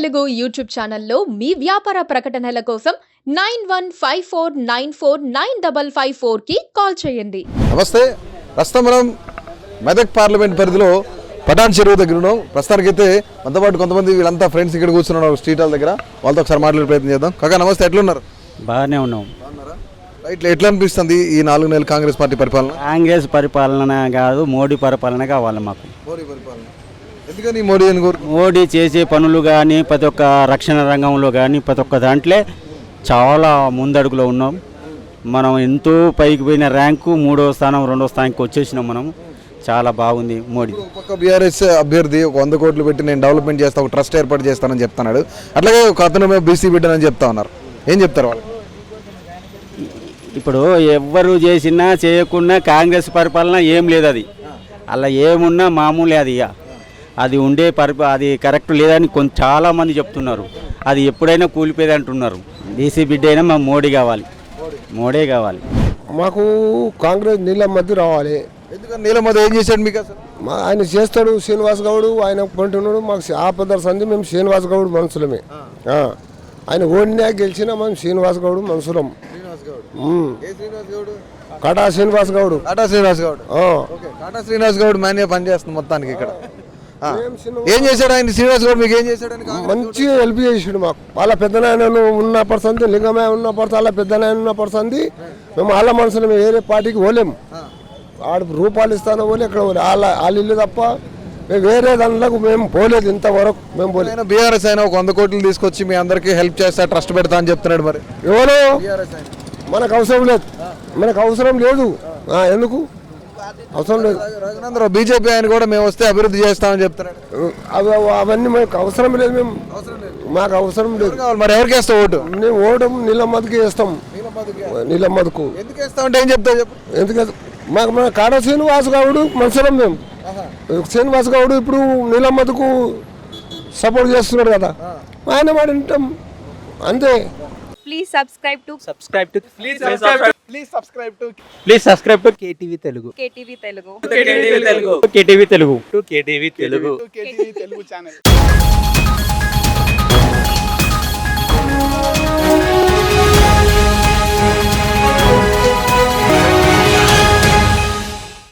Telugu YouTube ఛానల్లో మీ వ్యాపార ప్రకటనల కోసం 9154949554 కి కాల్ చేయండి. నమస్తే. ప్రస్తుతం మనం మెదక్ పార్లమెంట్ పరిధిలో పటాన్ చెరువు దగ్గర ఉన్నాం. ప్రస్తుతానికైతే మనతో పాటు కొంతమంది వీళ్ళంతా ఫ్రెండ్స్ ఇక్కడ కూర్చున్నారు స్ట్రీట్ హాల్ దగ్గర. వాళ్ళతో ఒకసారి మాట్లాడే ప్రయత్నం చేద్దాం. కాకా నమస్తే, ఎట్లున్నారు? బాగానే ఉన్నాం. రైట్, ఎట్లా అనిపిస్తుంది ఈ 4 నెలలు కాంగ్రెస్ పార్టీ పరిపాలన? కాంగ్రెస్ పరిపాలన కాదు, మోడీ పరిపాలన కావాలి మాకు. మోడీ పరిపాలన ఎందుకని మోడీ అని మోడీ చేసే పనులు కానీ ప్రతి ఒక్క రక్షణ రంగంలో కానీ ప్రతి ఒక్క దాంట్లో చాలా ముందడుగులో ఉన్నాం. మనం ఎంతో పైకి పోయిన ర్యాంకు 3వ స్థానం 2వ స్థానానికి వచ్చేసినాం. మనం చాలా బాగుంది మోడీ. ఒక బీఆర్ఎస్ అభ్యర్థి ఒక 100 కోట్లు పెట్టి నేను డెవలప్మెంట్ చేస్తా, ఒక ట్రస్ట్ ఏర్పాటు చేస్తానని చెప్తున్నాడు. అట్లాగే ఒక అతను బీసీ బిడ్డనని చెప్తా ఉన్నారు. ఏం చెప్తారు వాళ్ళు? ఇప్పుడు ఎవరు చేసినా చేయకున్నా కాంగ్రెస్ పరిపాలన ఏం లేదు. అది అలా ఏమున్నా మామూలే. అది ఉండే అది కరెక్ట్ లేదని చాలామంది చెప్తున్నారు. అది ఎప్పుడైనా కూలిపోయేది అంటున్నారు. బీసీ బిడ్డ అయినా మా మోడీ కావాలి, మోడీ కావాలి మాకు. కాంగ్రెస్ నీళ్ళ మధ్య రావాలి. ఎందుకంటే నీళ్ళ మధ్య ఏం చేశాడు మీకు? అసలు ఆయన చేస్తాడు శ్రీనివాస్ గౌడ్, ఆయన కొంటున్నాడు. మాకు ఆపదర్ సంధి మేము శ్రీనివాస్ గౌడ్ మనుషులమే. ఆయన ఓడినా గెలిచినా మేము శ్రీనివాస్ గౌడ్ మనుషులం. కాటా శ్రీనివాస్ గౌడ్. కాటా శ్రీనివాస్ గౌడ్ మేనే పనిచేస్తుంది మొత్తానికి ఇక్కడ. ఏం చేశాడు ఆయన? శ్రీనివాస్ గౌడ్ మీకు ఏం చేశాడు? మంచిగా హెల్ప్ చేసాడు మాకు. వాళ్ళ పెద్దనాయనను ఉన్న పర్సంది, లింగమే ఉన్న పర్సన్, వాళ్ళ పెద్దనాయన ఉన్న పర్సంది. మేము వాళ్ళ మనుషులు వేరే పార్టీకి పోలేము. ఆడ రూపాయలు ఇస్తానో పోలే, ఎక్కడ పోలే. వాళ్ళ ఇల్లు తప్ప మేము వేరే దానిలోకి మేము పోలేదు. ఇంతవరకు మేము పోలేదు. బీఆర్ఎస్ అయినా ఒక 100 కోట్లు తీసుకొచ్చి మీ అందరికీ హెల్ప్ చేస్తా, ట్రస్ట్ పెడతా అని చెప్తున్నాడు. మరి ఎవరు? మనకు అవసరం లేదు, మనకు అవసరం లేదు. ఎందుకు అవసరం లేదు? రఘునందరావు బీజేపీ ఆయన కూడా మేము వస్తే అభివృద్ధి చేస్తామని చెప్తున్నాడు. అవన్నీ మనకు అవసరం లేదు. మేము మాకు అవసరం లేదు. మరి ఎవరికి వేస్తావు ఓటు? మేము ఓటు నీలమ్మదికి వేస్తాం. నీలమ్మదికు ఎందుకు వేస్తామంటే ఏం చెప్తావు చెప్పు? ఎందుకంటే మాకు మన కాడ శ్రీనివాస్ గౌడ్ మనుషులం. మేము శ్రీనివాస్ గౌడ్ ఇప్పుడు నీలమ్మదికు సపోర్ట్ చేస్తున్నాడు కదా, ఆయన మాట వింటాం అంతే. Please subscribe to KTV Telugu. KTV Telugu channel.